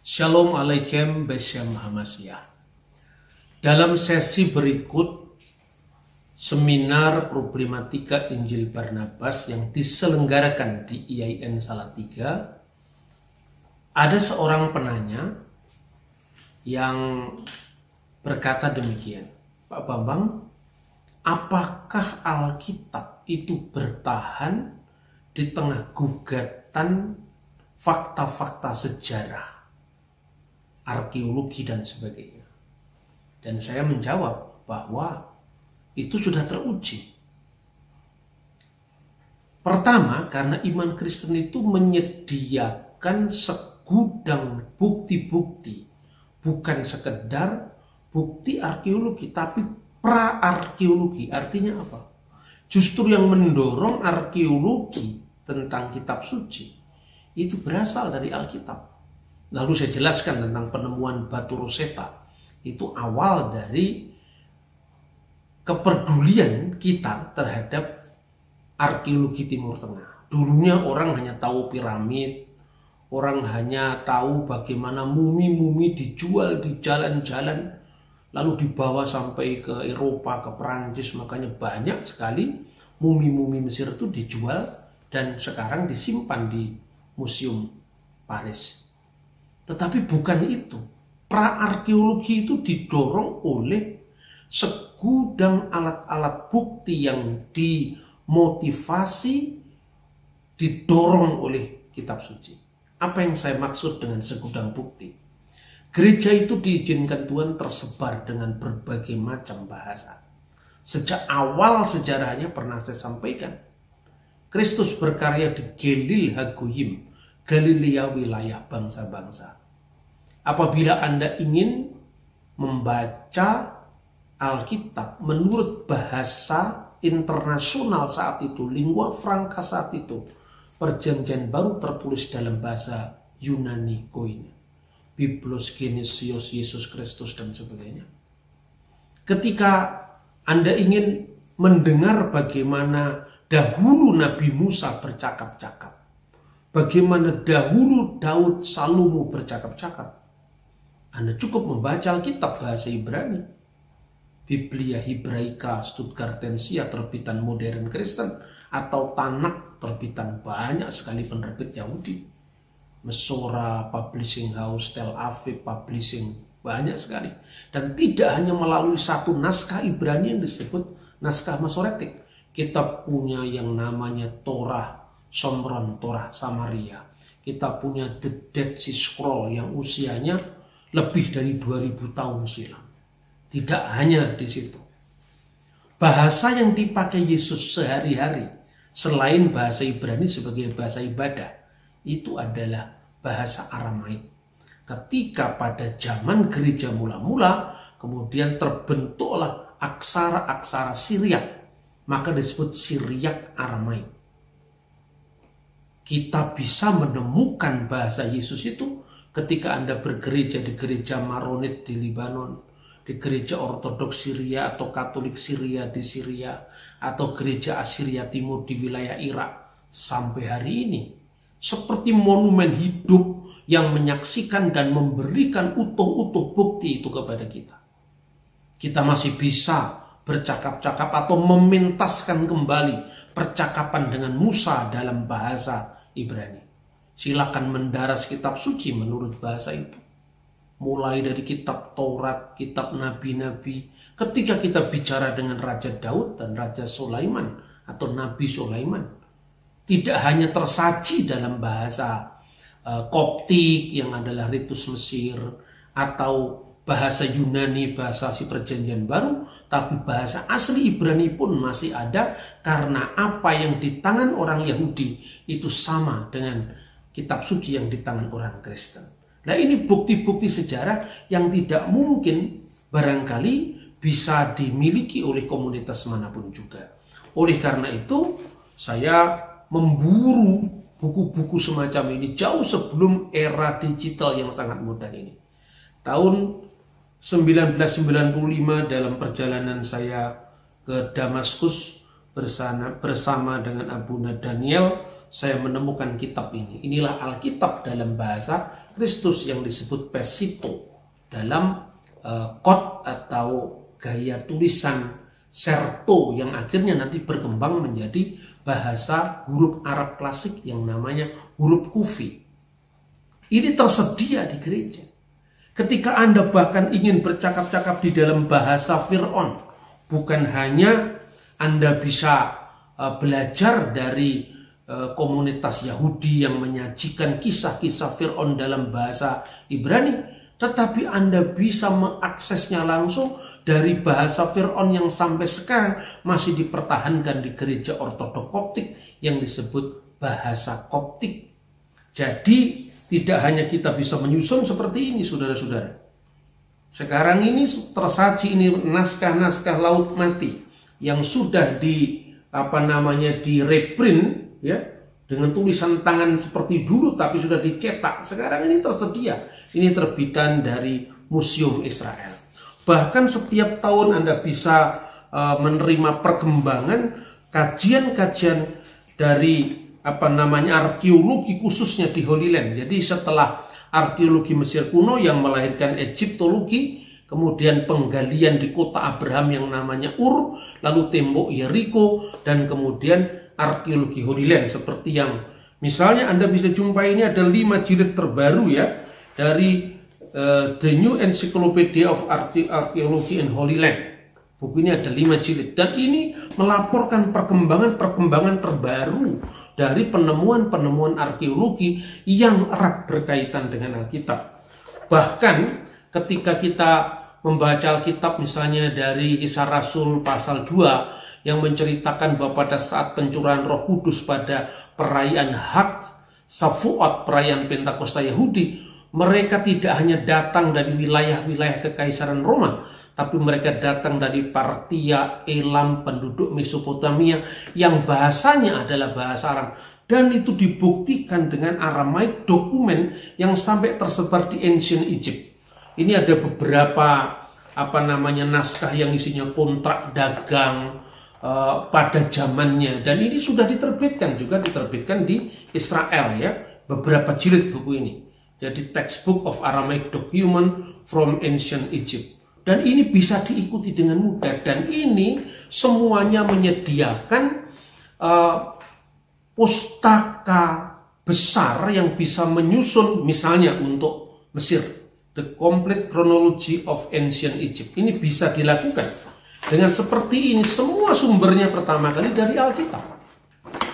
Shalom Alaikum Besyam Hamasiyah. Dalam sesi berikut seminar problematika Injil Barnabas yang diselenggarakan di IAIN Salatiga, ada seorang penanya yang berkata demikian, Pak Bambang, apakah Alkitab itu bertahan di tengah gugatan fakta-fakta sejarah, arkeologi dan sebagainya? Dan saya menjawab bahwa itu sudah teruji. Pertama, karena iman Kristen itu menyediakan segudang bukti-bukti, bukan sekedar bukti arkeologi, tapi pra-arkeologi. Artinya apa? Justru yang mendorong arkeologi tentang kitab suci itu berasal dari Alkitab. Lalu saya jelaskan tentang penemuan batu Rosetta. Itu awal dari kepedulian kita terhadap arkeologi Timur Tengah. Dulunya orang hanya tahu piramid, orang hanya tahu bagaimana mumi-mumi dijual di jalan-jalan, lalu dibawa sampai ke Eropa, ke Perancis. Makanya banyak sekali mumi-mumi Mesir itu dijual dan sekarang disimpan di Museum Paris. Tetapi bukan itu. Pra-arkeologi itu didorong oleh segudang alat-alat bukti yang dimotivasi, didorong oleh kitab suci. Apa yang saya maksud dengan segudang bukti? Gereja itu diizinkan Tuhan tersebar dengan berbagai macam bahasa. Sejak awal sejarahnya pernah saya sampaikan. Kristus berkarya di Galil Hagoyim, Galilea wilayah bangsa-bangsa. Apabila Anda ingin membaca Alkitab menurut bahasa internasional saat itu, lingua franca saat itu, perjanjian baru tertulis dalam bahasa Yunani koine, Biblos Genesios Yesus Kristus dan sebagainya. Ketika Anda ingin mendengar bagaimana dahulu Nabi Musa bercakap-cakap, bagaimana dahulu Daud Salomo bercakap-cakap, Anda cukup membaca Alkitab bahasa Ibrani. Biblia Hebraika Stuttgartensia terbitan modern Kristen, atau Tanakh terbitan banyak sekali penerbit Yahudi. Mesora Publishing House, Tel Aviv Publishing, banyak sekali. Dan tidak hanya melalui satu naskah Ibrani yang disebut naskah Masoretik. Kita punya yang namanya Torah Shomron, Torah Samaria. Kita punya The Dead Sea Scroll yang usianya lebih dari 2000 tahun silam. Tidak hanya di situ. Bahasa yang dipakai Yesus sehari-hari, selain bahasa Ibrani sebagai bahasa ibadah, itu adalah bahasa Aramaik. Ketika pada zaman gereja mula-mula, kemudian terbentuklah aksara-aksara Syriak, maka disebut Syriak Aramaik. Kita bisa menemukan bahasa Yesus itu ketika Anda bergereja di gereja Maronit di Libanon, di gereja Ortodoks Syria atau Katolik Syria di Syria, atau gereja Assyria Timur di wilayah Irak, sampai hari ini. Seperti monumen hidup yang menyaksikan dan memberikan utuh-utuh bukti itu kepada kita. Kita masih bisa bercakap-cakap atau mementaskan kembali percakapan dengan Musa dalam bahasa Ibrani. Silakan mendaras kitab suci menurut bahasa itu. Mulai dari kitab Taurat, kitab Nabi-Nabi. Ketika kita bicara dengan Raja Daud dan Raja Sulaiman atau Nabi Sulaiman, tidak hanya tersaji dalam bahasa Koptik yang adalah ritus Mesir, atau bahasa Yunani, bahasa si perjanjian baru, tapi bahasa asli Ibrani pun masih ada, karena apa yang di tangan orang Yahudi itu sama dengan kitab suci yang di tangan orang Kristen. Nah, ini bukti-bukti sejarah yang tidak mungkin barangkali bisa dimiliki oleh komunitas manapun juga. Oleh karena itu, saya memburu buku-buku semacam ini jauh sebelum era digital yang sangat modern ini. Tahun 1995 dalam perjalanan saya ke Damaskus bersama dengan Abuna Daniel, saya menemukan kitab ini. Inilah Alkitab dalam bahasa Kristus yang disebut Pesito dalam kod atau gaya tulisan Serto yang akhirnya nanti berkembang menjadi bahasa huruf Arab klasik yang namanya huruf Kufi. Ini tersedia di gereja. Ketika Anda bahkan ingin bercakap-cakap di dalam bahasa Fir'aun, bukan hanya Anda bisa belajar dari komunitas Yahudi yang menyajikan kisah-kisah Fir'aun dalam bahasa Ibrani, tetapi Anda bisa mengaksesnya langsung dari bahasa Fir'aun yang sampai sekarang masih dipertahankan di gereja ortodok Koptik yang disebut bahasa Koptik. Jadi tidak hanya kita bisa menyusun seperti ini, saudara-saudara. Sekarang ini tersaji ini naskah-naskah Laut Mati yang sudah di reprint ya, dengan tulisan tangan seperti dulu tapi sudah dicetak. Sekarang ini tersedia. Ini terbitan dari Museum Israel. Bahkan setiap tahun Anda bisa menerima perkembangan kajian-kajian dari arkeologi khususnya di Holy Land. Jadi setelah arkeologi Mesir kuno yang melahirkan Egyptologi, kemudian penggalian di kota Abraham yang namanya Ur, lalu tembok Yeriko, dan kemudian arkeologi Holy Land seperti yang misalnya Anda bisa jumpai ini ada 5 jilid terbaru ya dari The New Encyclopedia of Archaeology and Holy Land. Buku ini ada 5 jilid dan ini melaporkan perkembangan terbaru dari penemuan-penemuan arkeologi yang erat berkaitan dengan Alkitab. Bahkan ketika kita membaca Alkitab misalnya dari Kisah Rasul pasal 2 yang menceritakan bahwa pada saat pencurahan Roh Kudus pada perayaan Hag Shavuot, perayaan Pentakosta Yahudi, mereka tidak hanya datang dari wilayah-wilayah Kekaisaran Roma, tapi mereka datang dari Partia, Elam, penduduk Mesopotamia yang bahasanya adalah bahasa Aram. Dan itu dibuktikan dengan Aramaik dokumen yang sampai tersebar di Ancient Egypt. Ini ada beberapa naskah yang isinya kontrak dagang pada zamannya, dan ini sudah diterbitkan di Israel ya, beberapa jilid buku ini. Jadi Textbook of Aramaic Document from Ancient Egypt. Dan ini bisa diikuti dengan mudah. Dan ini semuanya menyediakan pustaka besar yang bisa menyusun misalnya untuk Mesir, The Complete Chronology of Ancient Egypt. Ini bisa dilakukan. Dengan seperti ini semua sumbernya pertama kali dari Alkitab.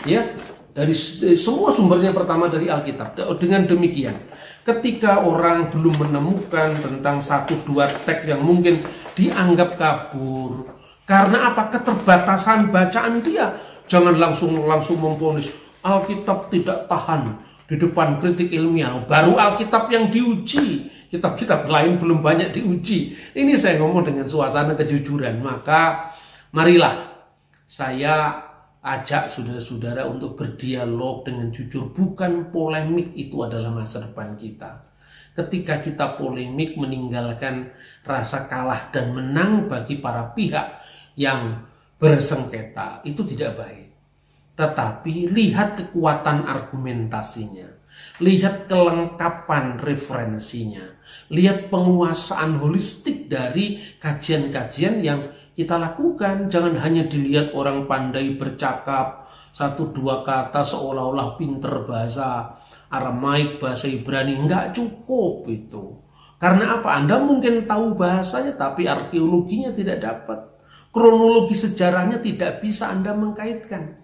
Ya, dari semua sumbernya pertama dari Alkitab. Dengan demikian, ketika orang belum menemukan tentang 1-2 teks yang mungkin dianggap kabur, karena apa? Keterbatasan bacaan dia. Jangan langsung memvonis Alkitab tidak tahan di depan kritik ilmiah. Baru Alkitab yang diuji. Kitab-kitab lain belum banyak diuji. Ini saya ngomong dengan suasana kejujuran. Maka marilah saya ajak saudara-saudara untuk berdialog dengan jujur. Bukan polemik itu adalah masa depan kita. Ketika kita polemik meninggalkan rasa kalah dan menang bagi para pihak yang bersengketa, itu tidak baik. Tetapi lihat kekuatan argumentasinya. Lihat kelengkapan referensinya. Lihat penguasaan holistik dari kajian-kajian yang kita lakukan. Jangan hanya dilihat orang pandai bercakap 1-2 kata seolah-olah pinter bahasa Aramaik, bahasa Ibrani. Enggak cukup itu. Karena apa? Anda mungkin tahu bahasanya tapi arkeologinya tidak dapat. Kronologi sejarahnya tidak bisa Anda mengkaitkan.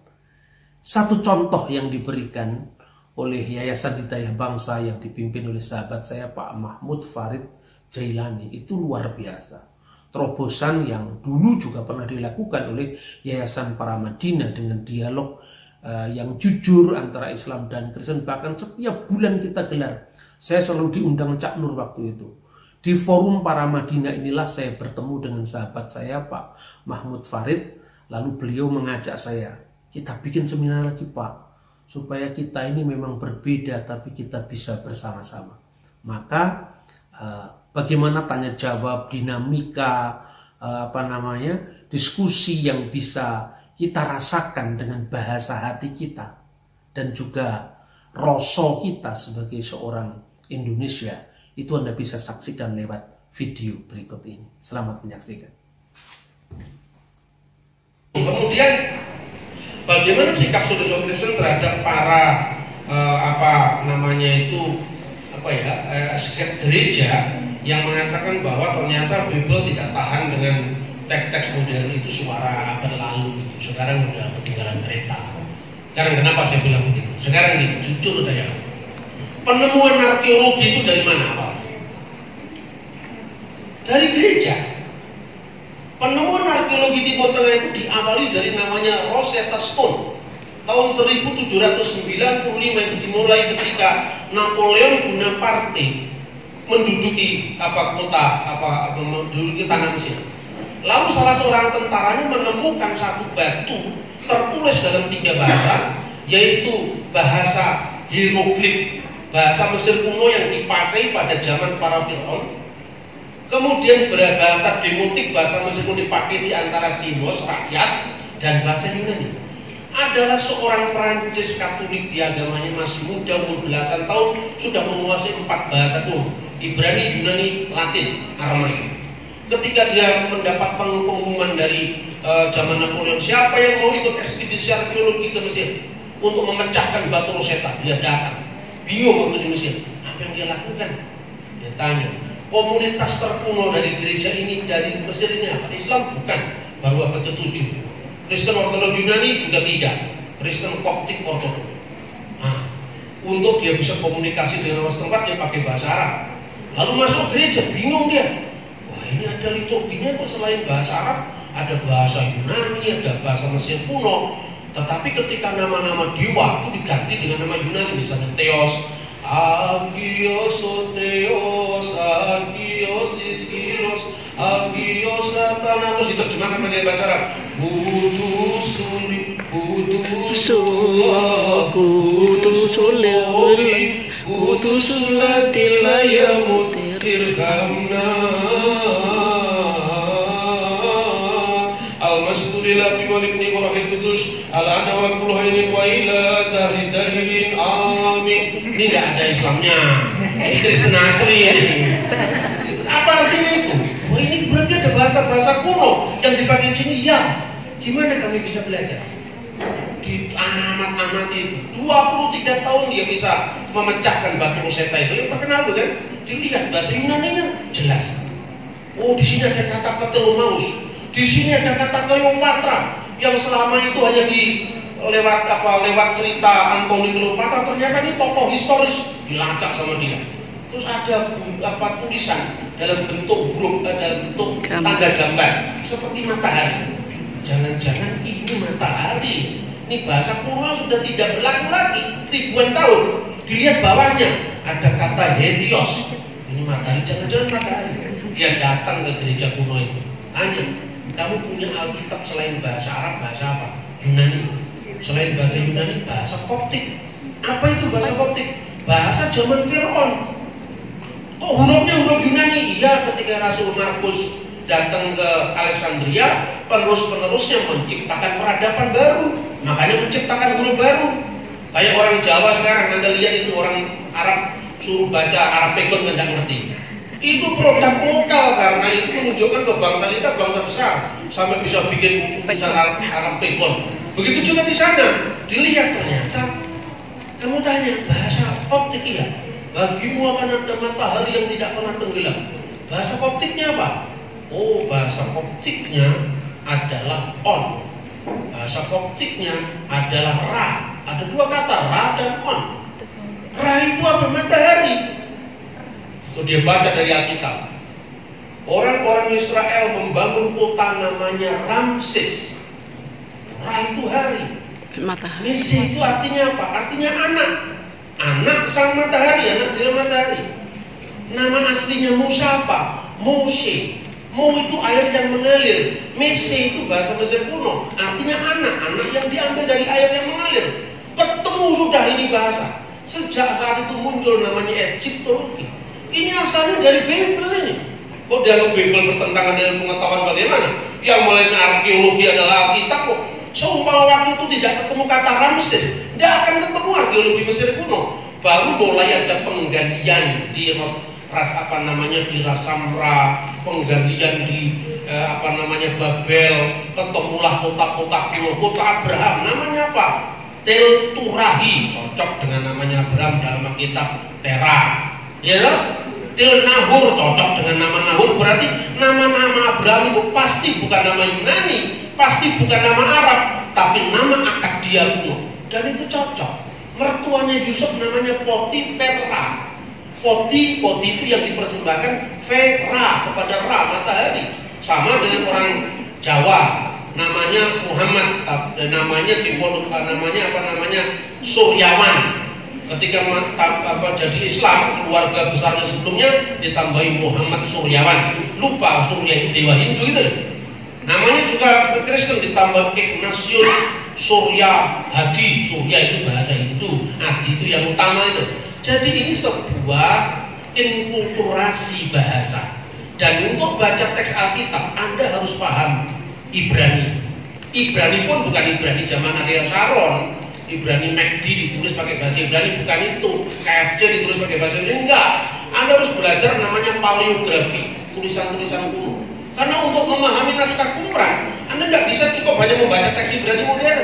Satu contoh yang diberikan oleh Yayasan Hidayah Bangsa yang dipimpin oleh sahabat saya Pak Mahmud Farid Jailani itu luar biasa. Terobosan yang dulu juga pernah dilakukan oleh Yayasan Paramadina dengan dialog yang jujur antara Islam dan Kristen. Bahkan setiap bulan kita gelar. Saya selalu diundang Cak Nur waktu itu. Di forum Paramadina inilah saya bertemu dengan sahabat saya Pak Mahmud Farid. Lalu beliau mengajak saya, kita bikin seminar lagi Pak, supaya kita ini memang berbeda tapi kita bisa bersama-sama. Maka bagaimana tanya jawab, dinamika, diskusi yang bisa kita rasakan dengan bahasa hati kita. dan juga rasa kita sebagai seorang Indonesia, itu Anda bisa saksikan lewat video berikut ini. Selamat menyaksikan. Kemudian bagaimana sikap saudara Kristen terhadap para skep gereja yang mengatakan bahwa ternyata Bible tidak tahan dengan teks-teks modern itu, suara berlalu gitu. Sekarang udah ketinggalan kereta. Sekarang kenapa saya bilang begitu? Sekarang gitu, jujur saya, penemuan arkeologi itu dari mana Pak? Dari gereja. Penemuan arkeologi Timur Tengah itu diawali dari namanya Rosetta Stone. Tahun 1795 itu dimulai ketika Napoleon Bonaparte menduduki menduduki tanah Mesir. Lalu salah seorang tentaranya menemukan satu batu tertulis dalam 3 bahasa, yaitu bahasa hieroglif, bahasa Mesir kuno yang dipakai pada zaman para Firaun. Kemudian berbahasa demotik, bahasa Mesir kuno dipakai di antara Timos, rakyat, dan bahasa Yunani. Adalah seorang Prancis Katolik, di agamanya masih muda, umur belasan tahun, sudah menguasai 4 bahasa kuno, Ibrani, Yunani, Latin, Aramaik. Ketika dia mendapat pengumuman dari zaman Napoleon, siapa yang mau ikut ekspedisi arkeologi ke Mesir untuk memecahkan batu Rosetta, dia datang. Bingung waktu di Mesir, apa yang dia lakukan? Dia tanya, komunitas terkuno dari gereja ini, dari Mesir ini apa? Islam? Bukan, baru abad ke-7. Kristen Ortodoks Yunani juga tidak, Kristen Koptik Ortodoks. Nah, untuk dia bisa komunikasi dengan orang setempat, dia pakai bahasa Arab. Lalu masuk gereja, bingung dia. Wah, ini ada liturginya kok selain bahasa Arab, ada bahasa Yunani, ada bahasa Mesir kuno. Tetapi ketika nama-nama dewa itu diganti dengan nama Yunani, misalnya Theos, Agios, Theos, Agios, Iskiros, Agios, Satana, terus diterjemahkan menjadi bahasa Arab. Kudusul, Kudusullah, Kudusul, Kudusul Latilaya Mutirhamna Al-Masdulillah biwalibni warahil kudus Al-Ana wa kulhainin wa ila dahri-dahirin amin. Ini gak ada Islamnya, ini Kristen asli. Apa artinya itu? Wah, ini berarti ada bahasa-bahasa kuno yang dipakai di sini. Ya, gimana kami bisa belajar? Di amat-amati 23 tahun dia bisa memecahkan batu Rosetta itu. Yang terkenal itu kan, dilihat bahasa Yunani-nya jelas. Oh, di sini ada kata Ptolemaeus, di sini ada kata Cleopatra, yang selama itu hanya lewat cerita Antoni Cleopatra, ternyata ini tokoh historis, dilacak sama dia. Terus ada tulisan dalam bentuk huruf, dalam bentuk tanda gambar seperti matahari. Jangan-jangan ini matahari. Ini bahasa kuno sudah tidak berlaku lagi ribuan tahun. Dilihat bawahnya ada kata Helios. Ini matahari, jangan-jangan matahari. Dia datang ke gereja kuno itu. Tanya, kamu punya Alkitab selain bahasa Arab, bahasa apa? Yunani. Selain bahasa Yunani, bahasa Koptik. Apa itu bahasa Koptik? Bahasa zaman Firaun. Oh, hurufnya huruf Yunani. Iya, ketika Rasul Markus datang ke Alexandria, penerus-penerusnya menciptakan peradaban baru. Makanya menciptakan huruf baru. Kayak orang Jawa sekarang, Anda lihat itu orang Arab suruh baca Arab Pegon nggak ngerti. Itu produk lokal, karena itu menunjukkan ke bangsa kita bangsa besar sampai bisa bikin misalnya Arab Pegon. Begitu juga di sana, dilihat ternyata. Kamu tanya bahasa Koptik ya. Bagimu akan ada matahari yang tidak pernah tenggelam. Bahasa Koptiknya apa? Oh, bahasa Koptiknya adalah on. Bahasa Koptiknya adalah ra. Ada 2 kata, ra dan on. Ra itu apa? Matahari. Itu dia baca dari Alkitab. Orang-orang Israel membangun kota namanya Ramses. Ra itu hari. Matahari. Mesi itu artinya apa? Artinya anak. Anak sang matahari, anak dari matahari. Nama aslinya Musa apa? Moshe. Mo itu air yang mengalir. Mese itu bahasa Mesir kuno, artinya anak. Anak yang diambil dari air yang mengalir. Ketemu sudah ini bahasa. Sejak saat itu muncul namanya Egyptologi. Ini asalnya dari Bible ini. Kok dianggap Bible bertentangan dengan pengetahuan bagaimana? Yang mulai arkeologi adalah Alkitab kok. Seumpama waktu itu tidak ketemu kata Ramses, Tidak akan ketemu arkeologi Mesir kuno. Baru mulai ada penggantian di di Rasamra, penggantian di Babel, ketemulah kota-kota kuno, kota Abraham. Namanya apa? Tel Turahi, cocok dengan namanya Abraham dalam kitab Tera. Ya, Tel Nahur cocok dengan nama Nahur. Berarti nama-nama Abraham itu pasti bukan nama Yunani, pasti bukan nama Arab, tapi nama Akadia kuno. Dan itu cocok. Mertuanya Yusuf namanya Potifera. Poti itu yang dipersembahkan Vera kepada Ra, matahari. Sama dengan orang Jawa, namanya Muhammad, namanya Suryawan. Ketika jadi Islam, keluarga besarnya sebelumnya ditambahi Muhammad Suryawan. Lupa Surya itu dewa Hindu itu. Namanya juga Kristen ditambah Ignatius Surya Hadi. Surya itu bahasa Hindu, Hadi itu yang utama itu. Jadi ini sebuah inkulturasi bahasa. Dan untuk baca teks Alkitab, Anda harus paham Ibrani. Ibrani pun bukan Ibrani zaman Ariel Sharon. Ibrani McD ditulis pakai bahasa Ibrani, bukan itu. KFC ditulis pakai bahasa Ibrani, enggak. Anda harus belajar namanya paleografi, tulisan-tulisan kuno. Karena untuk memahami naskah Quran, Anda tidak bisa cukup hanya membaca teks Ibrani modern.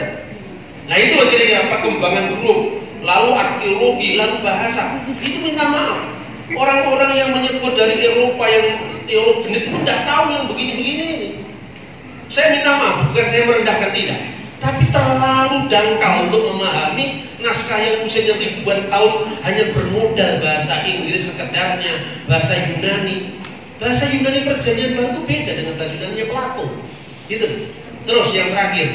Nah itu kira-kira perkembangan grup, lalu arkeologi, lalu bahasa. Itu minta maaf. Orang-orang yang menyebut dari Eropa yang teolog genit itu tidak tahu yang begini-begini ini. Saya minta maaf, bukan saya merendahkan, tidak. Tapi terlalu dangkal untuk memahami naskah yang usianya ribuan tahun hanya bermodal bahasa Inggris sekedarnya, bahasa Yunani. Bahasa Yunani Perjanjian Baru itu beda dengan bahasa Yunani Plato. Gitu. Terus yang terakhir,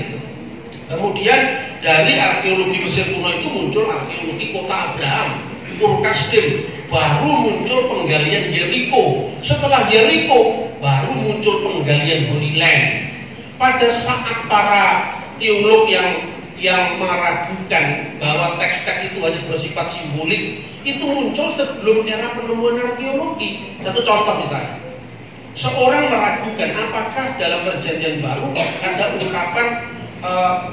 kemudian dari arkeologi Mesir kuno itu muncul arkeologi kota Abraham, Ur Kasdim, baru muncul penggalian Yeriko. Setelah Yeriko, baru muncul penggalian Holy Land. Pada saat para teolog yang meragukan bahwa teks-teks itu hanya bersifat simbolik, itu muncul sebelum era penemuan arkeologi. Satu contoh misalnya, seorang meragukan apakah dalam Perjanjian Baru ada ungkapan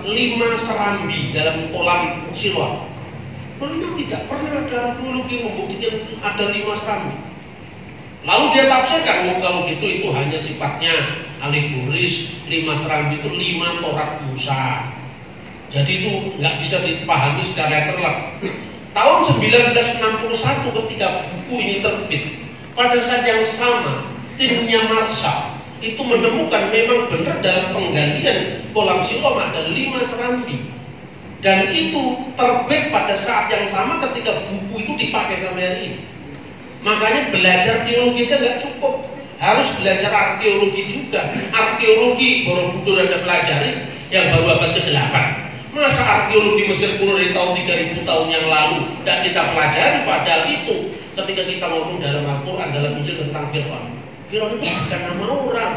5 serambi dalam kolam Siloam. Mana tidak pernah ada arkeologi membuktikan ada 5 serambi. Lalu dia tafsirkan, kalau gitu itu hanya sifatnya alegoris. 5 serambi itu 5 Torat Musa. Jadi itu nggak bisa dipahami secara terlak. Tahun 1961 ketika buku ini terbit, pada saat yang sama timnya Marshall itu menemukan memang benar dalam penggalian kolam Siloam ada 5 serambi. Dan itu terbit pada saat yang sama ketika buku itu dipakai sampai hari ini. Makanya belajar teologi aja nggak cukup, harus belajar arkeologi juga. Arkeologi Borobudur Anda pelajari yang baru abad ke-8. Masa arkeologi Mesir kuno dari tahun 3000 tahun yang lalu dan kita pelajari? Padahal itu ketika kita ngomong dalam Al-Quran, dalam Injil tentang Fir'aun. Fir'aun itu bukan nama orang.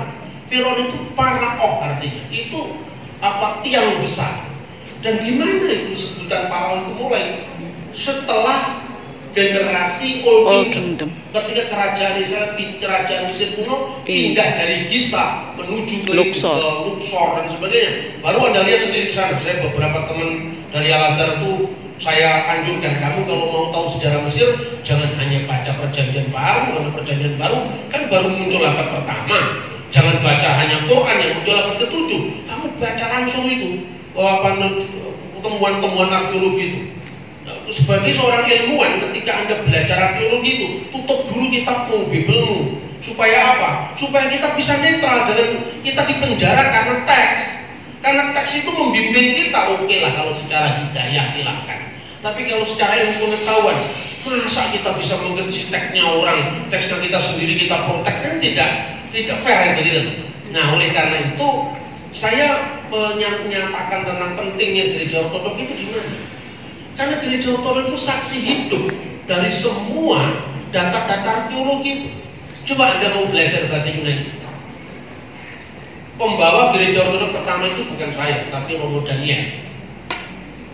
Fir'aun itu Paraoh artinya. Itu tiang besar. Dan di mana itu sebutan Paraoh itu mulai? Setelah generasi Old Kingdom. Ketika kerajaan Israel, kerajaan Mesir kuno pindah dari Giza menuju ke Luxor dan sebagainya. Baru Anda lihat sendiri di sana. Saya beberapa teman dari Al-Azhar itu saya anjurkan, kamu kalau mau tahu sejarah Mesir jangan hanya baca Perjanjian Baru. Karena Perjanjian Baru kan baru muncul abad pertama. Jangan baca hanya Quran yang muncul abad ke-7. Kamu baca langsung itu temuan-temuan arkeologi itu. Sebagai seorang ilmuwan, ketika Anda belajar arkeologi itu, tutup dulu kitabmu, Bibelmu. Supaya apa? Supaya kita bisa netral, jangan kita dipenjara karena teks. Karena teks itu membimbing kita, oke lah kalau secara hidayah silahkan. Tapi kalau secara ilmu pengetahuan, masa kita bisa mengerti teksnya orang, teksnya kita sendiri kita protek, kan tidak fair gitu. Nah, oleh karena itu saya menyatakan tentang pentingnya gereja ortodoks itu di mana? Karena gereja ortodoks itu saksi hidup dari semua data-data arkeologi. Coba Anda mau belajar bahasa Yunani. Pembawa gereja ortodoks pertama itu bukan saya, tapi Romo Daniel.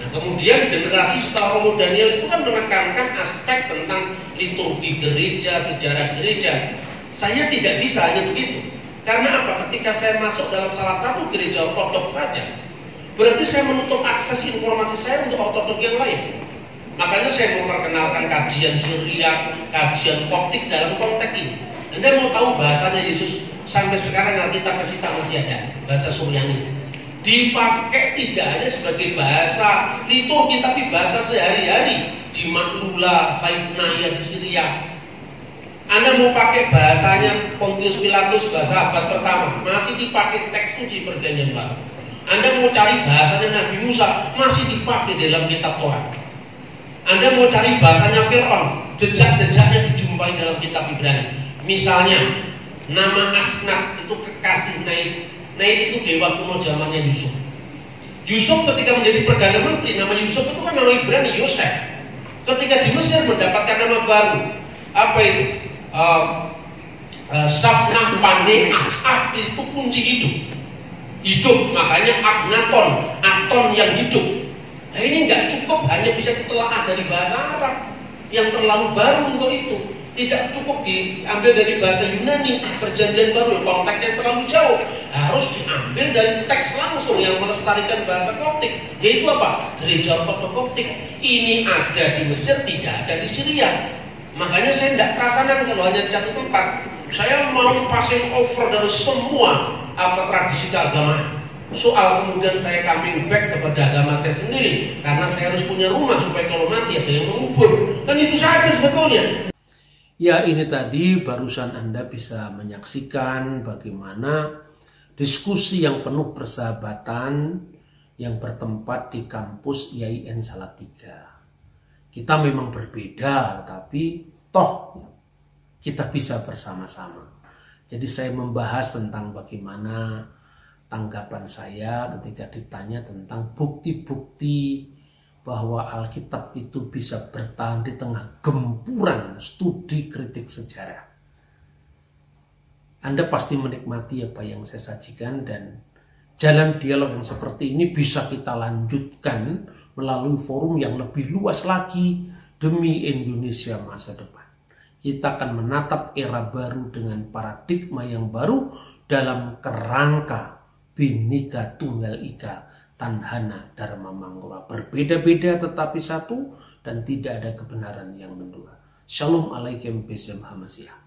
Nah, kemudian generasi setelah Romo Daniel itu kan menekankan aspek tentang liturgi gereja, sejarah gereja. Saya tidak bisa hanya begitu. Karena apa? Ketika saya masuk dalam salah satu gereja ortodoks saja, berarti saya menutup akses informasi saya untuk ortodok yang lain. Makanya saya memperkenalkan kajian Syriak, kajian Koptik dalam konteks ini. Anda mau tahu bahasanya Yesus sampai sekarang Alkitab Pesita masih ada bahasa Suryani. Dipakai tidak hanya sebagai bahasa liturgi tapi bahasa sehari-hari di Maklula, Saidnaya di Syria. Anda mau pakai bahasanya Pontius Pilatus bahasa abad pertama masih dipakai teks itu di Perjanjian Baru. Anda mau cari bahasanya Nabi Musa masih dipakai dalam kitab Torah. Anda mau cari bahasanya Fir'aun, jejak-jejaknya dijumpai dalam kitab Ibrani. Misalnya, nama Asnat itu kekasih Naib. Naib itu dewa kuno zamannya Yusuf. Yusuf ketika menjadi Perdana Menteri, nama Yusuf itu kan nama Ibrani, Yosef. Ketika di Mesir mendapatkan nama baru, apa itu? Safnah Paneah, itu kunci hidup. Hidup, makanya Agnaton, Aton yang hidup. Nah ini nggak cukup hanya bisa ditelaah dari bahasa Arab yang terlalu baru untuk itu. Tidak cukup diambil dari bahasa Yunani, Perjanjian Baru, konteksnya terlalu jauh. Harus diambil dari teks langsung yang melestarikan bahasa Koptik. Yaitu apa? Gereja Ortodok Koptik. Ini ada di Mesir, tidak ada di Syria. Makanya saya tidak kerasanan kalau hanya di satu tempat. Saya mau passing over dari semua tradisi keagamaan. Soal kemudian saya coming back kepada agama saya sendiri karena saya harus punya rumah supaya kalau mati ada yang mengubur. Kan itu saja sebetulnya. Ya, ini tadi barusan Anda bisa menyaksikan bagaimana diskusi yang penuh persahabatan yang bertempat di kampus IAIN Salatiga. Kita memang berbeda, tapi toh kita bisa bersama-sama. Jadi saya membahas tentang bagaimana tanggapan saya ketika ditanya tentang bukti-bukti bahwa Alkitab itu bisa bertahan di tengah gempuran studi kritik sejarah. Anda pasti menikmati apa yang saya sajikan dan jalan dialog yang seperti ini bisa kita lanjutkan melalui forum yang lebih luas lagi demi Indonesia masa depan. Kita akan menatap era baru dengan paradigma yang baru dalam kerangka Bhinneka Tunggal Ika Tanhana Dharma Manggala. Berbeda-beda tetapi satu dan tidak ada kebenaran yang mendua. Shalom alaikum Besem Hamasiah.